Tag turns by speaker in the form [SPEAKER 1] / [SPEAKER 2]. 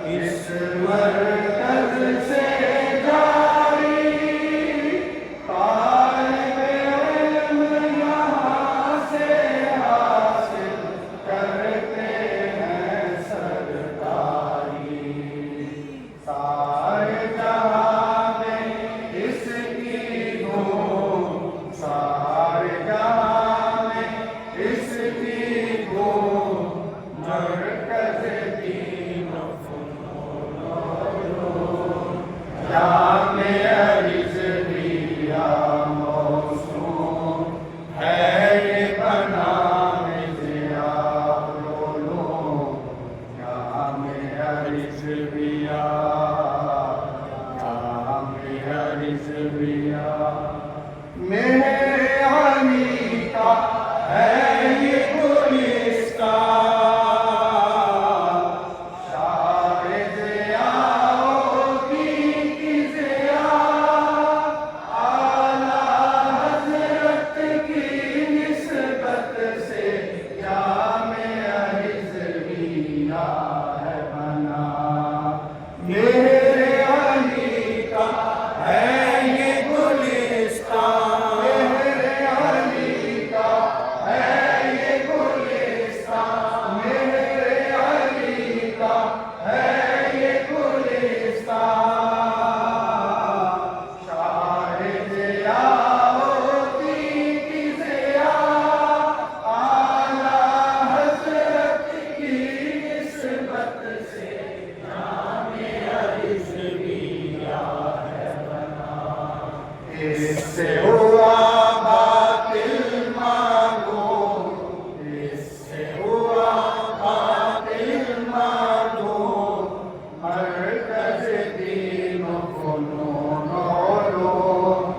[SPEAKER 1] اس مرکز سے جاری طالب علم یہاں سے حاصل کرتے ہیں سرکاری سارے جہاں میں اس کی دھوم سارے جہاں میں اس کی دھوم مرکز دین و فنون جامعہ رضویہ موسوم ہے یہ بنام ضیاء العلوم جامعہ رضویہ جامعہ رضویہ میرے علی کا ہے یہ گلستان اس سے ہوا باطل معلوم اس سے ہوا باطل معلوم مرکز دین و فنون علوم